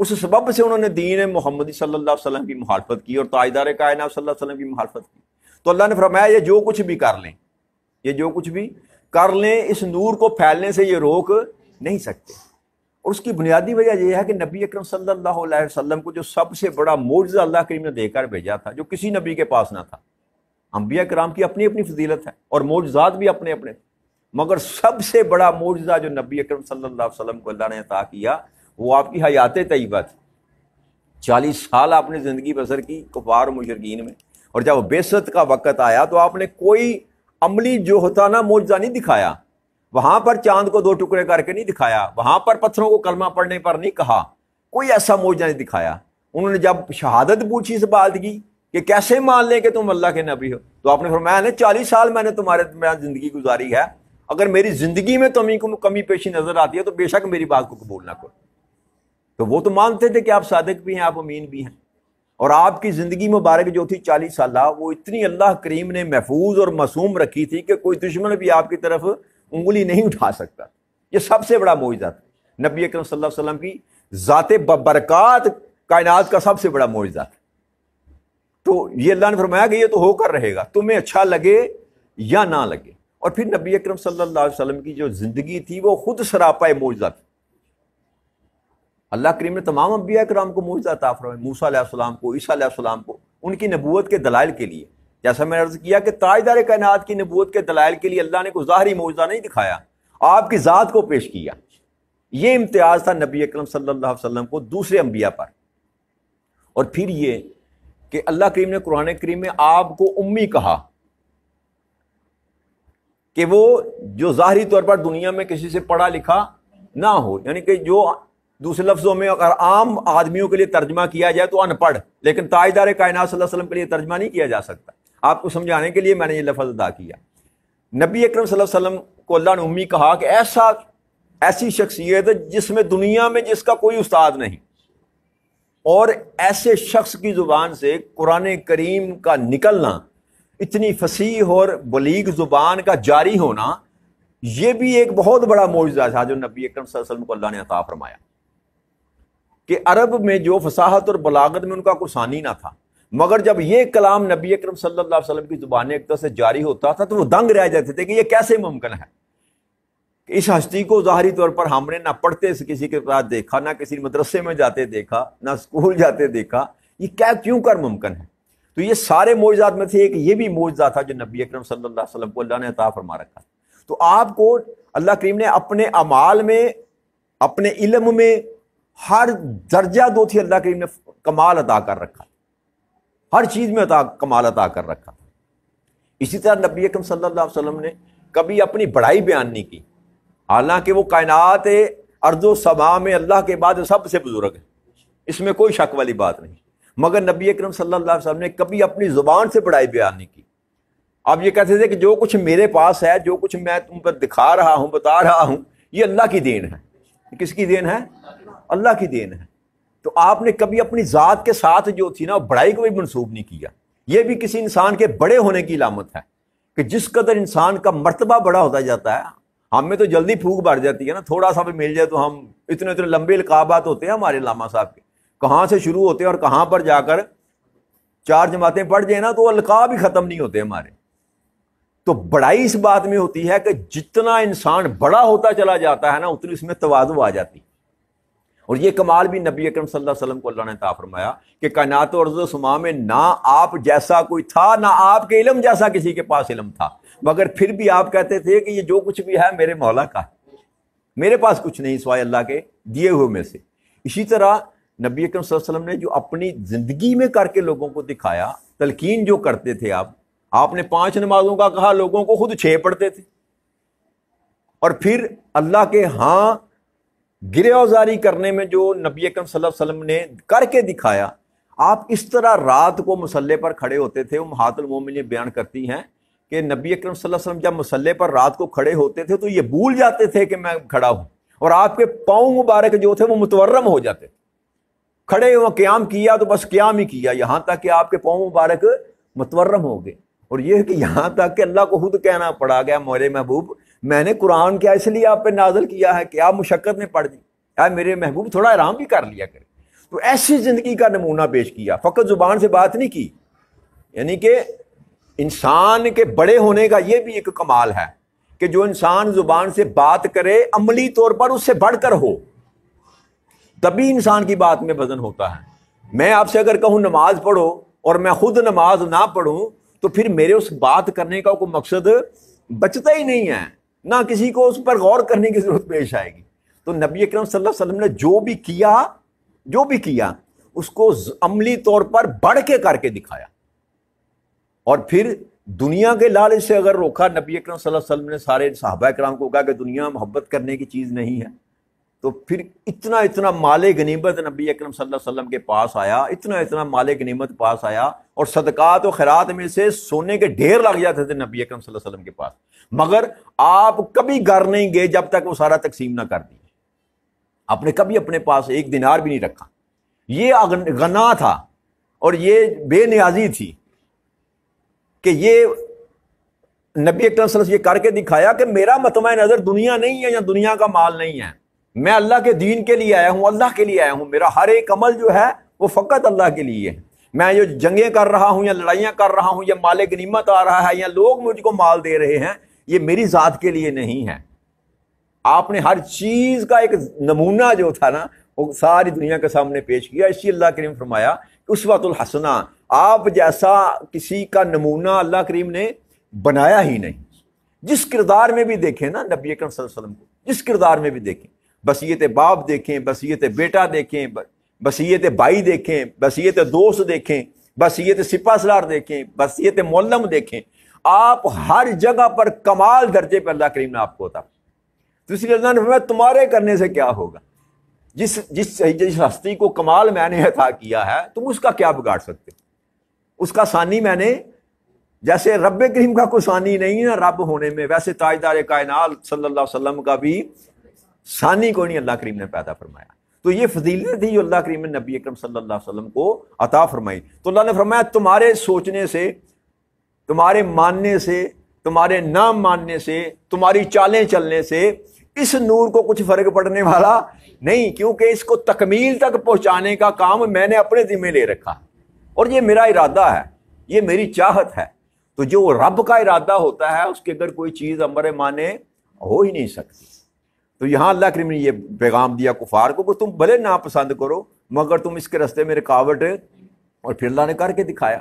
اس سبب سے انہوں نے دین محمدی صلی اللہ علیہ وسلم کی مخالفت کی اور تاجدار کائنات صلی اللہ علیہ وسلم کی مخالفت کی. تو اللہ نے فرمایا یہ جو کچھ بھی کر لیں، یہ جو کچھ بھی کر لیں، اس نور کو پھیلنے سے یہ روک نہیں سکتے. اور اس کی بنیادی وجہ یہ ہے کہ نبی اکرم صلی اللہ علیہ وسلم کو جو سب سے بڑا معجزہ اللہ کریم نے دے کر بھیجا تھا، جو کسی نبی کے پاس نہ تھا. انبیاء کرام کی اپنی اپنی فضیلت ہے اور معجزات بھی اپنے اپنے، مگر سب سے بڑا معجزہ جو نبی اکرم صلی اللہ علیہ وسلم کو اللہ نے عطا کیا وہ آپ کی حیات طیبہ تھی. 40 سال آپ نے زندگی بسر کی کفار و مشرکین میں، اور جب بعثت کا وقت آیا تو آپ نے کوئی عملی جو ہوتا نا معجزہ نہیں دکھایا. وہاں پر چاند کو 2 ٹکڑے کر کے نہیں دکھایا، وہاں پر پتھروں کو کلمہ پڑھنے پر نہیں کہا، کوئی ایسا معجزہ نہیں دکھایا. انہوں نے جب شہادت پوچھی اس بات کی کہ کیسے مان لیں کہ تم اللہ کے نبی ہو، تو آپ نے فرمایا نا 40 سال میں نے تمہارے زندگی گزاری ہے، اگر میری زندگی میں تمہیں کو کمی پیشی نظر آتی ہے تو بے شک میری بات کو قبول نہ کرو. تو وہ تو مانتے تھے کہ آپ صادق بھی ہیں، آپ امین بھی ہیں. اور آپ کی زندگی مبارک جو تھی 40 سالہ، وہ اتنی اللہ کریم نے محفوظ اور معصوم رکھی تھی کہ کوئی دشمن بھی آپ کی طرف انگلی نہیں اٹھا سکتا. یہ سب سے بڑا معجزہ تھا نبی اکرم صلی اللہ علیہ وسلم کی ذات برکات کائنات کا سب سے بڑا معجزہ تھا. تو یہ اللہ نے فرمایا کہ یہ تو ہو کر رہے گا، تمہیں اچھا لگے یا نہ لگے. اور پھر نبی اکرم صلی اللہ علیہ وسلم کی جو زندگی تھی وہ خود سراپا معجزہ تھی. اللہ کریم نے تمام انبیاء کرام کو معجزہ عطا فرمایا، موسیٰ علیہ السلام کو، عیسیٰ علیہ السلام کو، ان کی نبوت کے دلائل کے لیے. جیسا میں نے عرض کیا کہ تاجدار کائنات کی نبوت کے دلائل کے لیے اللہ نے کوئی ظاہری معجزہ نہیں دکھایا، آپ کی ذات کو پیش کیا. یہ امتیاز تھا نبی اکرم صلی اللہ علیہ وسلم کو دوسرے انبیاء پر. اور پھر یہ کہ اللہ کریم نے قرآن کریم میں آپ کو امی کہا کہ وہ جو ظاہری طور پر دنیا میں کسی سے پڑھا لکھا نہ ہو، یعنی کہ جو دوسرے لفظوں میں اگر عام آدمیوں کے لیے ترجمہ کیا جائے تو ان پڑھ، لیکن تاجدار کائنات صلی اللہ علیہ وسلم کے لیے ترجمہ نہیں کیا جا سکتا. آپ کو سمجھانے کے لیے میں نے یہ لفظ ادا کیا. نبی اکرم صلی اللہ علیہ وسلم کو اللہ نے امی کہا کہ ایسی شخصیت جس میں دنیا میں جس کا کوئی استاد نہیں، اور ایسے شخص کی زبان سے قرآن کریم کا نکلنا، اتنی فصیح اور بلیغ زبان کا جاری ہونا، یہ بھی ایک بہت بڑا معجزہ تھا جو نبی اکرم صلی اللہ علیہ وسلم کو اللہ نے عطا فرمایا. کہ عرب میں جو فصاحت اور بلاغت میں ان کا کوئی ثانی نہ تھا، مگر جب یہ کلام نبی اکرم صلی اللہ علیہ وسلم کی زبان اقدس سے جاری ہوتا تھا تو وہ دنگ رہ جاتے تھے کہ یہ کیسے ممکن ہے کہ اس ہستی کو ظاہری طور پر ہم نے نہ پڑھتے کسی کے ساتھ دیکھا، نہ کسی مدرسے میں جاتے دیکھا، نہ اسکول جاتے دیکھا، یہ کیوں کر ممکن ہے. تو یہ سارے معجزات میں تھے کہ یہ بھی معجزہ تھا جو نبی اکرم صلی اللہ علیہ وسلم کو اللہ نے عطا فرما رکھا. تو آپ کو اللہ کریم نے اپنے اعمال میں، اپنے علم میں ہر درجہ دو تھی اللہ کریم نے کمال عطا کر رکھا، ہر چیز میں کمال عطا کر رکھا. اسی طرح نبی اکرم صلی اللہ علیہ وسلم نے کبھی اپنی بڑائی بیان نہیں کی، حالانکہ وہ کائنات ارض و سما میں اللہ کے بعد سب سے بزرگ ہے، اس میں کوئی شک والی بات نہیں، مگر نبی اکرم صلی اللہ علیہ وسلم نے کبھی اپنی زبان سے بڑائی بیان نہیں کی. آپ یہ کہتے تھے کہ جو کچھ میرے پاس ہے، جو کچھ میں تم پر دکھا رہا ہوں، بتا رہا ہوں، یہ اللہ کی دین ہے. کس کی دین ہے؟ اللہ کی دین ہے. تو آپ نے کبھی اپنی ذات کے ساتھ جو تھی نا بڑائی کو بھی منسوب نہیں کیا. یہ بھی کسی انسان کے بڑے ہونے کی علامت ہے کہ جس قدر انسان کا مرتبہ بڑا ہوتا جاتا ہے، ہم میں تو جلدی پھونک بھر جاتی ہے نا، تھوڑا سا بھی مل جائے تو ہم اتنے لمبے القابات ہوتے ہیں ہمارے علامہ صاحب کے، کہاں سے شروع ہوتے ہیں اور کہاں پر جا کر 4 جماعتیں پڑھ جائیں نا تو القاب ہی ختم نہیں ہوتے ہمارے. تو بڑائی اس بات میں ہوتی ہے کہ جتنا انسان بڑا ہوتا چلا جاتا ہے نا اتنی اس میں تواضع آ جاتی. اور یہ کمال بھی نبی اکرم صلی اللہ علیہ وسلم کو اللہ نے عطا فرمایا کہ کائنات و ارض و سما میں نہ آپ جیسا کوئی تھا، نہ آپ کے علم جیسا کسی کے پاس علم تھا، مگر پھر بھی آپ کہتے تھے کہ یہ جو کچھ بھی ہے میرے مولا کا ہے، میرے پاس کچھ نہیں سوائے اللہ کے دیے ہوئے میں سے. اسی طرح نبی اکرم صلی اللہ علیہ وسلم نے جو اپنی زندگی میں کر کے لوگوں کو دکھایا، تلقین جو کرتے تھے آپ نے 5 نمازوں کا کہا، لوگوں کو خود 6 پڑھتے تھے. اور پھر اللہ کے ہاں گرے اوزاری کرنے میں جو نبی اکرم صلی اللہ علیہ وسلم نے کر کے دکھایا، آپ اس طرح رات کو مصلے پر کھڑے ہوتے تھے. امہات المومنین بیان کرتی ہیں کہ نبی اکرم صلی اللہ علیہ وسلم جب مصلے پر رات کو کھڑے ہوتے تھے تو یہ بھول جاتے تھے کہ میں کھڑا ہوں، اور آپ کے پاؤں مبارک جو تھے وہ متورم ہو جاتے تھے. کھڑے ہوئے قیام کیا تو بس قیام ہی کیا، یہاں تک کہ آپ کے پاؤں مبارک متورم ہو گئے. اور یہ کہ یہاں تک کہ اللہ کو خود کہنا پڑا گیا، میرے محبوب میں نے قرآن کیا اس لیے آپ پہ نازل کیا ہے کہ آپ مشقت میں پڑ دی، میرے محبوب تھوڑا آرام بھی کر لیا کرے. تو ایسی زندگی کا نمونہ پیش کیا، فقط زبان سے بات نہیں کی. یعنی کہ انسان کے بڑے ہونے کا یہ بھی ایک کمال ہے کہ جو انسان زبان سے بات کرے عملی طور پر اس سے بڑھ کر ہو، تبھی انسان کی بات میں وزن ہوتا ہے. میں آپ سے اگر کہوں نماز پڑھو اور میں خود نماز نہ پڑھوں تو پھر میرے اس بات کرنے کا کوئی مقصد بچتا ہی نہیں ہے، نہ کسی کو اس پر غور کرنے کی ضرورت پیش آئے گی. تو نبی اکرم صلی اللہ علیہ وسلم نے جو بھی کیا اس کو عملی طور پر بڑھ کے کر کے دکھایا. اور پھر دنیا کے لالچ سے اگر روکا نبی اکرم صلی اللہ علیہ وسلم نے سارے صحابہ کرام کو کہا کہ دنیا محبت کرنے کی چیز نہیں ہے، تو پھر اتنا مال غنیمت نبی اکرم صلی اللہ علیہ وسلم کے پاس آیا، اتنا مال غنیمت پاس آیا، اور صدقات و خیرات میں سے سونے کے ڈھیر لگ جاتے تھے نبی اکرم صلی اللہ علیہ وسلم کے پاس، مگر آپ کبھی گھر نہیں گئے جب تک وہ سارا تقسیم نہ کر دی. آپ نے کبھی اپنے پاس ایک دینار بھی نہیں رکھا. یہ غنا تھا اور یہ بے نیازی تھی کہ یہ نبی اکرم صلی اللہ علیہ وسلم یہ کر کے دکھایا کہ میرا مطمع نظر دنیا نہیں ہے یا دنیا کا مال نہیں ہے، میں اللہ کے دین کے لیے آیا ہوں، اللہ کے لیے آیا ہوں. میرا ہر ایک عمل جو ہے وہ فقط اللہ کے لیے ہے. میں جو جنگیں کر رہا ہوں یا لڑائیاں کر رہا ہوں یا مال غنیمت آ رہا ہے یا لوگ مجھ کو مال دے رہے ہیں، یہ میری ذات کے لیے نہیں ہے. آپ نے ہر چیز کا ایک نمونہ جو تھا نا وہ ساری دنیا کے سامنے پیش کیا. اسی اللہ کریم فرمایا اسوۃ الحسنہ، آپ جیسا کسی کا نمونہ اللہ کریم نے بنایا ہی نہیں. جس کردار میں بھی دیکھیں نا نبی اکرم صلی اللہ علیہ وسلم کو، جس کردار میں بھی دیکھیں، وصیت باپ دیکھیں، وصیت بیٹا دیکھیں، وصیت بھائی دیکھیں، وصیت دوست دیکھیں، وصیت سپہ سالار دیکھیں، وصیت معلم دیکھیں، آپ ہر جگہ پر کمال درجے پہ اللہ کریم نے آپ کو عطا. تو اس لیے اللہ نے فرمایا تمہارے کرنے سے کیا ہوگا، جس ہستی کو کمال میں نے عطا کیا ہے تم اس کا کیا بگاڑ سکتے؟ اس کا ثانی میں نے، جیسے رب کریم کا کوئی ثانی نہیں ہے رب ہونے میں، ویسے تاجدار کائنات صلی اللہ علیہ وسلم کا بھی ثانی کو نہیں اللہ کریم نے پیدا فرمایا. تو یہ فضیلت تھی جو اللہ کریم نے نبی اکرم صلی اللہ علیہ وسلم کو عطا فرمائی. تو اللہ نے فرمایا تمہارے سوچنے سے، تمہارے ماننے سے، تمہارے نہ ماننے سے، تمہاری چالیں چلنے سے اس نور کو کچھ فرق پڑنے والا نہیں، کیونکہ اس کو تکمیل تک پہنچانے کا کام میں نے اپنے ذمہ لے رکھا اور یہ میرا ارادہ ہے، یہ میری چاہت ہے. تو جو رب کا ارادہ ہوتا ہے اس کے اگر کوئی چیز امر مانے ہو ہی نہیں سکتی. تو یہاں اللہ کریم نے یہ پیغام دیا کفار کو کہ تم بھلے ناپسند کرو مگر تم اس کے راستے میں رکاوٹ، اور پھر اللہ نے کر کے دکھایا،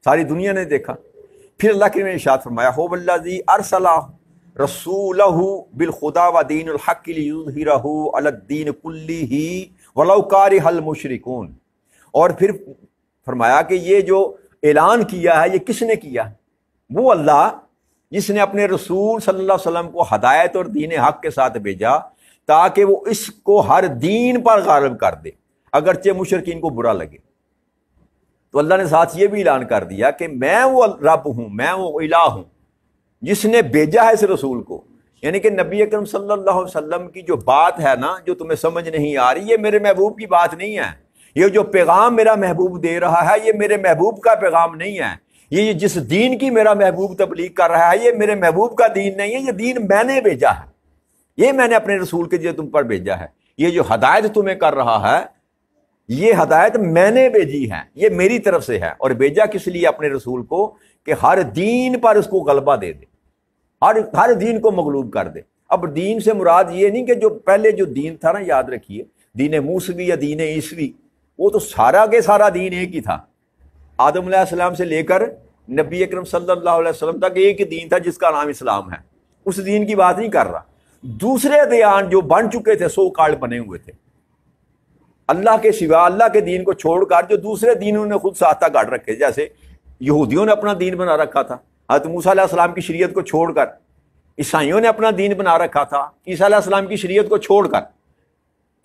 ساری دنیا نے دیکھا. پھر اللہ کریم نے ارشاد فرمایا هو الذی ارسل رسولہ بالہدی ودین الحق لیظہرہ علی الدین کلہ ولو کرہ المشرکون. اور پھر فرمایا کہ یہ جو اعلان کیا ہے یہ کس نے کیا؟ وہ اللہ جس نے اپنے رسول صلی اللہ علیہ وسلم کو ہدایت اور دین حق کے ساتھ بھیجا تاکہ وہ اس کو ہر دین پر غالب کر دے اگرچہ مشرکین کو برا لگے. تو اللہ نے ساتھ یہ بھی اعلان کر دیا کہ میں وہ رب ہوں، میں وہ الہ ہوں جس نے بھیجا ہے اس رسول کو. یعنی کہ نبی اکرم صلی اللہ علیہ وسلم کی جو بات ہے نا جو تمہیں سمجھ نہیں آ رہی، یہ میرے محبوب کی بات نہیں ہے. یہ جو پیغام میرا محبوب دے رہا ہے یہ میرے محبوب کا پیغام نہیں ہے. یہ جس دین کی میرا محبوب تبلیغ کر رہا ہے یہ میرے محبوب کا دین نہیں ہے، یہ دین میں نے بھیجا ہے، یہ میں نے اپنے رسول کے لیے تم پر بھیجا ہے. یہ جو ہدایت تمہیں کر رہا ہے یہ ہدایت میں نے بھیجی ہے، یہ میری طرف سے ہے. اور بھیجا کس لیے اپنے رسول کو؟ کہ ہر دین پر اس کو غلبہ دے دے، ہر دین کو مغلوب کر دے. اب دین سے مراد یہ نہیں کہ جو پہلے جو دین تھا نا، یاد رکھیے دین موسوی یا دین عیسوی، وہ تو سارا کے سارا دین ایک ہی تھا. آدم علیہ السلام سے لے کر نبی اکرم صلی اللہ علیہ وسلم تک ایک ہی دین تھا جس کا نام اسلام ہے. اس دین کی بات نہیں کر رہا. دوسرے دیان جو بن چکے تھے سو کارڈ بنے ہوئے تھے اللہ کے سوا، اللہ کے دین کو چھوڑ کر جو دوسرے دینوں نے خود ساتھ کاٹ رکھے. جیسے یہودیوں نے اپنا دین بنا رکھا تھا حضرت موسیٰ علیہ السلام کی شریعت کو چھوڑ کر، عیسائیوں نے اپنا دین بنا رکھا تھا عیسیٰ علیہ السلام کی شریعت کو چھوڑ کر.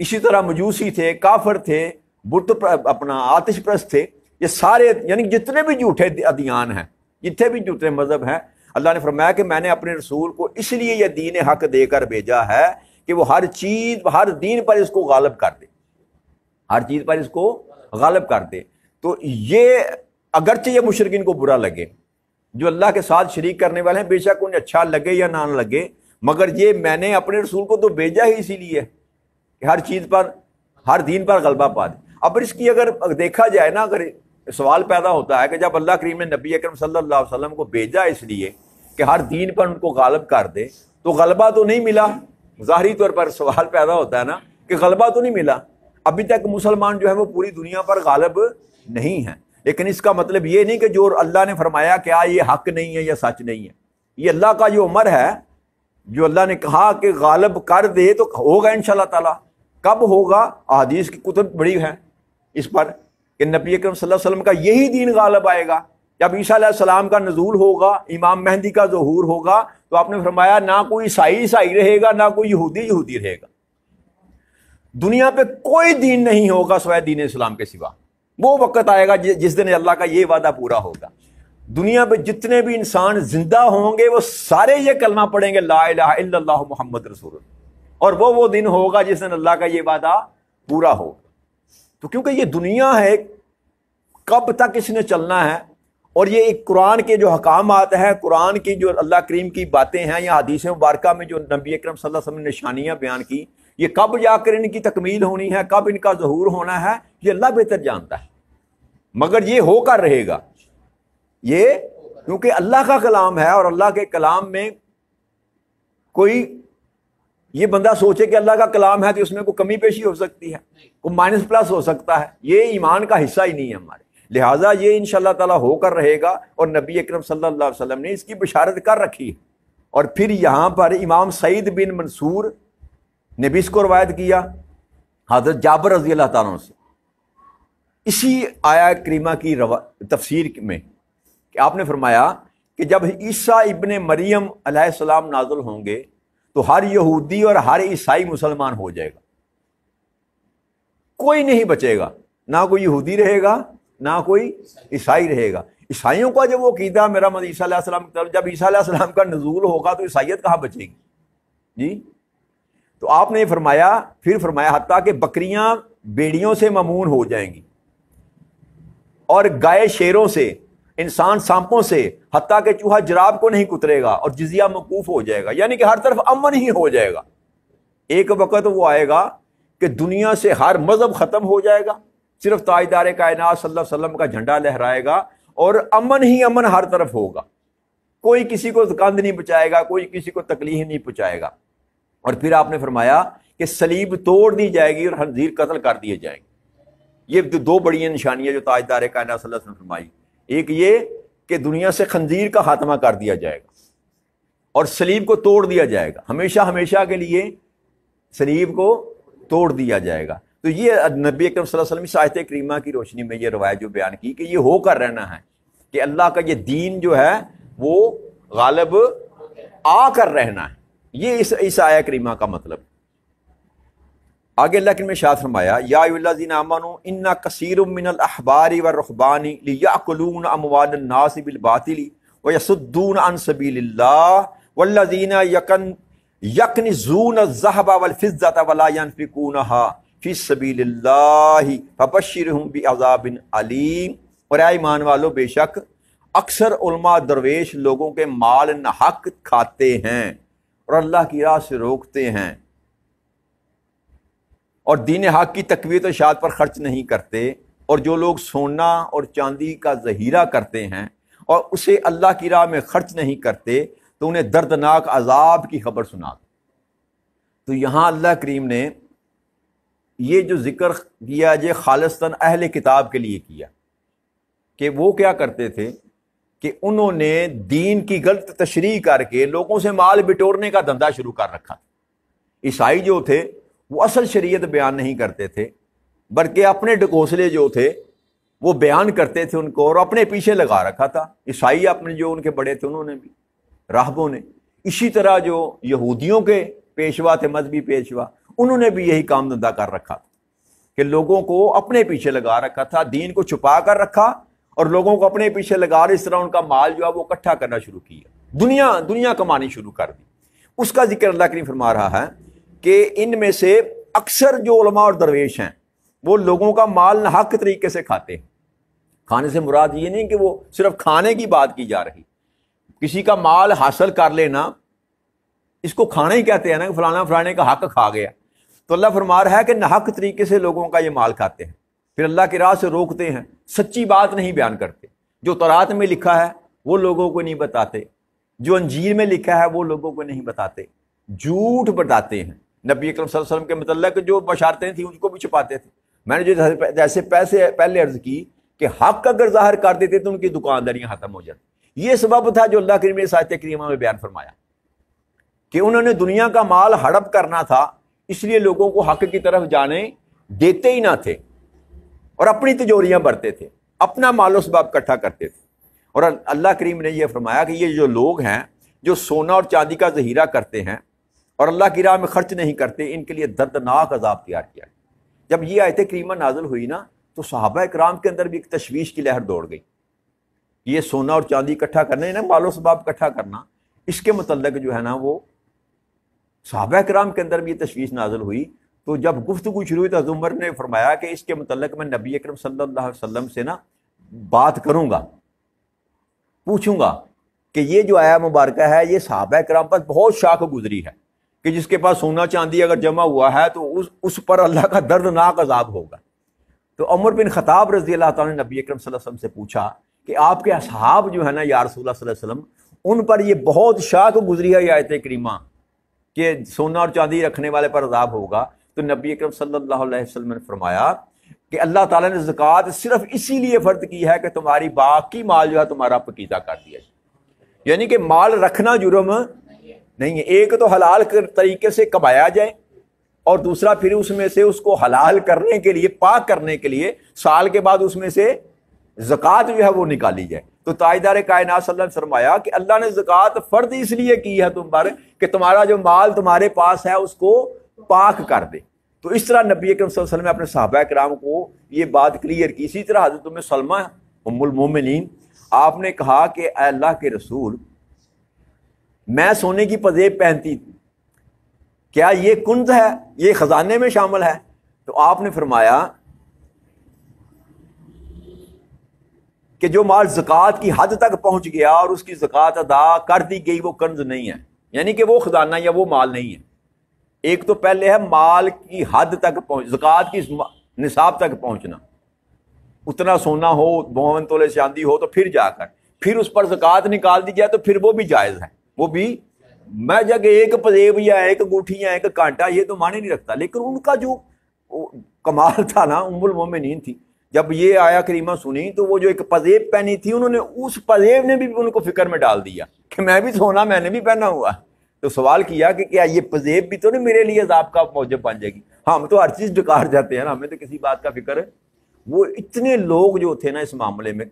اسی طرح مجوسی تھے، کافر تھے، بت اپنا آتش پرست تھے. یہ سارے یعنی جتنے بھی جھوٹے ادیان ہیں، جتنے بھی جھوٹے مذہب ہیں، اللہ نے فرمایا کہ میں نے اپنے رسول کو اس لیے یہ دین حق دے کر بھیجا ہے کہ وہ ہر چیز، ہر دین پر اس کو غالب کر دے، ہر چیز پر اس کو غالب کر دے. تو یہ اگرچہ یہ مشرکین کو برا لگے، جو اللہ کے ساتھ شریک کرنے والے ہیں، بے شک انہیں اچھا لگے یا نہ لگے، مگر یہ میں نے اپنے رسول کو تو بھیجا ہی اسی لیے کہ ہر چیز پر، ہر دین پر غلبہ پا دے. اب اس کی اگر دیکھا جائے نا، اگر سوال پیدا ہوتا ہے کہ جب اللہ کریم نے نبی اکرم صلی اللہ علیہ وسلم کو بھیجا اس لیے کہ ہر دین پر ان کو غالب کر دے، تو غلبہ تو نہیں ملا. ظاہری طور پر سوال پیدا ہوتا ہے نا کہ غلبہ تو نہیں ملا. ابھی تک مسلمان جو ہے وہ پوری دنیا پر غالب نہیں ہیں. لیکن اس کا مطلب یہ نہیں کہ جو اللہ نے فرمایا کہ یہ حق نہیں ہے یا سچ نہیں ہے. یہ اللہ کا جو امر ہے، جو اللہ نے کہا کہ غالب کر دے تو ہوگا انشاءاللہ تعالی. کب ہوگا؟ احادیث کی کتب بڑی ہے اس پر کہ نبی اکرم صلی اللہ علیہ وسلم کا یہی دین غالب آئے گا. جب عیسیٰ علیہ السلام کا نزول ہوگا، امام مہدی کا ظہور ہوگا، تو آپ نے فرمایا نہ کوئی عیسائی رہے گا، نہ کوئی یہودی رہے گا. دنیا پہ کوئی دین نہیں ہوگا سوائے دین اسلام کے سوا. وہ وقت آئے گا جس دن اللہ کا یہ وعدہ پورا ہوگا. دنیا پہ جتنے بھی انسان زندہ ہوں گے وہ سارے یہ کلمہ پڑھیں گے لا الہ الا اللہ محمد رسول اللہ. اور وہ دن ہوگا جس دن اللہ کا یہ وعدہ پورا ہوگا. تو کیونکہ یہ دنیا ہے، کب تک اس نے چلنا ہے، اور یہ ایک قرآن کے جو حکامات ہیں، قرآن کی جو اللہ کریم کی باتیں ہیں، یا حدیث مبارکہ میں جو نبی اکرم صلی اللہ علیہ وسلم نے نشانیاں بیان کی، یہ کب جا کر ان کی تکمیل ہونی ہے، کب ان کا ظہور ہونا ہے، یہ اللہ بہتر جانتا ہے. مگر یہ ہو کر رہے گا، یہ کیونکہ اللہ کا کلام ہے، اور اللہ کے کلام میں کوئی یہ بندہ سوچے کہ اللہ کا کلام ہے تو اس میں کوئی کمی پیشی ہو سکتی ہے، کوئی مائنس پلس ہو سکتا ہے، یہ ایمان کا حصہ ہی نہیں ہے ہمارے. لہٰذا یہ انشاءاللہ تعالیٰ ہو کر رہے گا، اور نبی اکرم صلی اللہ علیہ وسلم نے اس کی بشارت کر رکھی ہے. اور پھر یہاں پر امام سعید بن منصور نے بھی اس کو روایت کیا حضرت جابر رضی اللہ تعالیٰ عنہ سے، اسی آیا کریمہ کی تفسیر میں، کہ آپ نے فرمایا کہ جب عیسیٰ ابن مریم علیہ السلام نازل ہوں گے تو ہر یہودی اور ہر عیسائی مسلمان ہو جائے گا. کوئی نہیں بچے گا، نہ کوئی یہودی رہے گا، نہ کوئی عیسائی رہے گا. عیسائیوں کا جب وہ عقیدہ میرا مطلب عیسیٰ علیہ السلام کی طرف، جب عیسیٰ علیہ السلام کا نزول ہوگا تو عیسائیت کہاں بچے گی جی؟ تو آپ نے پھر فرمایا حتیٰ کہ بکریاں بیڑیوں سے ممون ہو جائیں گی، اور گائے شیروں سے، انسان سانپوں سے، حتیٰ کہ چوہا جراب کو نہیں کترے گا، اور جزیہ موقوف ہو جائے گا. یعنی کہ ہر طرف امن ہی ہو جائے گا. ایک وقت وہ آئے گا کہ دنیا سے ہر مذہب ختم ہو جائے گا، صرف تاجدار کائنات صلی اللہ علیہ وسلم کا جھنڈا لہرائے گا، اور امن ہی امن ہر طرف ہوگا. کوئی کسی کو کند نہیں پہنچائے گا، کوئی کسی کو تکلیف نہیں پہنچائے گا. اور پھر آپ نے فرمایا کہ صلیب توڑ دی جائے گی اور خنزیر قتل کر دیے جائیں گے. یہ دو بڑی نشانیاں جو تاجدار کائنات صلی اللہ علیہ وسلم نے فرمائی. ایک یہ کہ دنیا سے خنزیر کا خاتمہ کر دیا جائے گا، اور صلیب کو توڑ دیا جائے گا، ہمیشہ کے لیے صلیب کو توڑ دیا جائے گا. تو یہ نبی اکرم صلی اللہ علیہ وسلم اس آیت کریمہ کی روشنی میں یہ روایت جو بیان کی کہ یہ ہو کر رہنا ہے، کہ اللہ کا یہ دین جو ہے وہ غالب آ کر رہنا ہے. یہ اس آیت کریمہ کا مطلب. آگے اللہ کے ارشاد فرمایا یا ایھا الذین آمنوا ان کثیر من الاحبار والرہبان لیأکلون اموال الناس بالباطل ویصدون عن سبیل اللہ والذین یکنزون الذہب والفضة ولا ينفقونها فی سبیل اللہ فبشرہم بعذاب علیم. اور اے ایمان والو، بے شک اکثر علماء درویش لوگوں کے مال ناحق کھاتے ہیں اور اللہ کی راہ سے روکتے ہیں، اور دین حق کی تقویت و اشاعت پر خرچ نہیں کرتے. اور جو لوگ سونا اور چاندی کا ذخیرہ کرتے ہیں اور اسے اللہ کی راہ میں خرچ نہیں کرتے تو انہیں دردناک عذاب کی خبر سنا دو. تو یہاں اللہ کریم نے یہ جو ذکر کیا یہ خالصتاً اہل کتاب کے لیے کیا کہ وہ کیا کرتے تھے کہ انہوں نے دین کی غلط تشریح کر کے لوگوں سے مال بٹورنے کا دھندا شروع کر رکھا تھا. عیسائی جو تھے وہ اصل شریعت بیان نہیں کرتے تھے، بلکہ اپنے ڈکوسلے جو تھے وہ بیان کرتے تھے ان کو، اور اپنے پیچھے لگا رکھا تھا. عیسائی اپنے جو ان کے بڑے تھے انہوں نے بھی، راہبوں نے. اسی طرح جو یہودیوں کے پیشوا تھے، مذہبی پیشوا، انہوں نے بھی یہی کام دھندا کر رکھا تھا کہ لوگوں کو اپنے پیچھے لگا رکھا تھا، دین کو چھپا کر رکھا اور لوگوں کو اپنے پیچھے لگا اور اس طرح ان کا مال جو ہے وہ اکٹھا کرنا شروع کیا، دنیا کمانی شروع کر دی. اس کا ذکر اللہ کریم فرما رہا ہے کہ ان میں سے اکثر جو علماء اور درویش ہیں وہ لوگوں کا مال ناحق طریقے سے کھاتے ہیں. کھانے سے مراد یہ نہیں کہ وہ صرف کھانے کی بات کی جا رہی، کسی کا مال حاصل کر لینا اس کو کھانا ہی کہتے ہیں نا، کہ فلانا فلانے کا حق کھا گیا. تو اللہ فرما رہا ہے کہ ناحق طریقے سے لوگوں کا یہ مال کھاتے ہیں. پھر اللہ کی راہ سے روکتے ہیں، سچی بات نہیں بیان کرتے، جو تورات میں لکھا ہے وہ لوگوں کو نہیں بتاتے، جو انجیل میں لکھا ہے وہ لوگوں کو نہیں بتاتے، جھوٹ بتاتے ہیں، نبی اکرم صلی اللہ علیہ وسلم کے متعلق جو بشارتیں تھیں ان کو بھی چھپاتے تھے۔ میں نے جو جیسے پہلے عرض کی کہ حق اگر ظاہر کر دیتے تو ان کی دکانداریاں ختم ہو جاتی۔ یہ سبب تھا جو اللہ کریم نے اس آیت کریمہ میں بیان فرمایا کہ انہوں نے دنیا کا مال ہڑپ کرنا تھا، اس لیے لوگوں کو حق کی طرف جانے دیتے ہی نہ تھے اور اپنی تجوریاں بھرتے تھے، اپنا مال و اسباب اکٹھا کرتے تھے۔ اور اللہ کریم نے یہ فرمایا کہ یہ جو لوگ ہیں جو سونا اور چاندی کا ذخیرہ کرتے ہیں اور اللہ کی راہ میں خرچ نہیں کرتے، ان کے لیے دردناک عذاب تیار کیا ہے۔ جب یہ آیت کریمہ نازل ہوئی نا تو صحابہ کرام کے اندر بھی ایک تشویش کی لہر دوڑ گئی۔ یہ سونا اور چاندی اکٹھا کرنا ہے نا، مال و اسباب اکٹھا کرنا، اس کے متعلق جو ہے نا وہ صحابہ کرام کے اندر بھی یہ تشویش نازل ہوئی۔ تو جب گفتگو شروع ہوئی تو حضرت عمر نے فرمایا کہ اس کے متعلق میں نبی اکرم صلی اللہ علیہ وسلم سے نا بات کروں گا، پوچھوں گا کہ یہ جو آیا مبارکہ ہے یہ صحابہ کرام پر بہت شاک گزری ہے کہ جس کے پاس سونا چاندی اگر جمع ہوا ہے تو اس پر اللہ کا دردناک عذاب ہوگا۔ تو عمر بن خطاب رضی اللہ تعالیٰ نے نبی اکرم صلی اللہ علیہ وسلم سے پوچھا کہ آپ کے اصحاب جو ہے نا یا رسول اللہ صلی اللہ علیہ وسلم، ان پر یہ بہت شاک گزری ہے یہ آیت کریمہ کہ سونا اور چاندی رکھنے والے پر عذاب ہوگا۔ تو نبی اکرم صلی اللہ علیہ وسلم نے فرمایا کہ اللہ تعالیٰ نے زکوٰۃ صرف اسی لیے فرض کی ہے کہ تمہاری باقی مال جو ہے تمہارا پکیزہ کر دیا جائے، یعنی کہ مال رکھنا جرم نہیں ہے۔ ایک تو حلال طریقے سے کمایا جائے اور دوسرا پھر اس میں سے اس کو حلال کرنے کے لیے، پاک کرنے کے لیے سال کے بعد اس میں سے زکوٰۃ جو ہے وہ نکالی جائے۔ تو تاجدار کائنات صلی اللہ علیہ وسلم نے فرمایا کہ اللہ نے زکوٰۃ فرض اس لیے کی ہے تم پر کہ تمہارا جو مال تمہارے پاس ہے اس کو پاک کر دے۔ تو اس طرح نبی اکرم صلی اللہ علیہ وسلم نے اپنے صحابہ کرام کو یہ بات کلیئر کی۔ اسی طرح حضرت ام سلمہ ام المومنین، آپ نے کہا کہ اے اللہ کے رسول، میں سونے کی پزیب پہنتی تھی، کیا یہ کنز ہے، یہ خزانے میں شامل ہے؟ تو آپ نے فرمایا کہ جو مال زکوٰۃ کی حد تک پہنچ گیا اور اس کی زکوٰۃ ادا کر دی گئی وہ کنز نہیں ہے، یعنی کہ وہ خزانہ یا وہ مال نہیں ہے۔ ایک تو پہلے ہے مال کی حد تک پہنچ، زکوٰۃ کی نصاب تک پہنچنا، اتنا سونا ہو، 52 تولے چاندی ہو تو پھر جا کر پھر اس پر زکوٰۃ نکال دی جائے تو پھر وہ بھی جائز ہے۔ وہ بھی میں جگہ ایک پزیب یا ایک انگوٹھی یا ایک کانٹا یہ تو معنی نہیں رکھتا، لیکن ان کا جو کمال تھا نا، ام المومنین تھی، جب یہ آیا کریمہ سنی تو وہ جو ایک پزیب پہنی تھی انہوں نے اس پزیب نے بھی ان کو فکر میں ڈال دیا کہ میں بھی سونا میں نے بھی پہنا ہوا۔ تو سوال کیا کہ کیا یہ پزیب بھی تو نہیں میرے لیے عذاب کا موجب بن جائے گی؟ ہم تو ہر چیز ڈکار جاتے ہیں نا، ہمیں تو کسی بات کا فکر ہے۔ وہ اتنے لوگ جو تھے نا اس معاملے میں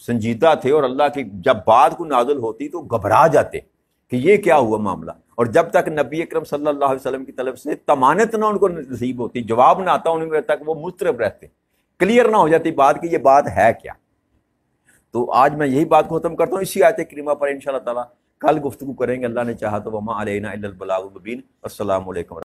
سنجیدہ تھے، اور اللہ کی جب بات کو نازل ہوتی تو گھبرا جاتے کہ یہ کیا ہوا معاملہ، اور جب تک نبی اکرم صلی اللہ علیہ وسلم کی طرف سے تمانت نہ ان کو نصیب ہوتی، جواب نہ آتا ان تک، وہ مضطرب رہتے، کلیئر نہ ہو جاتی بات کہ یہ بات ہے کیا۔ تو آج میں یہی بات کو ختم کرتا ہوں، اسی آیت کریمہ پر انشاءاللہ تعالی کل گفتگو کریں گے، اللہ نے چاہا تو وما علینا الا البلاغ المبین۔ السلام علیکم۔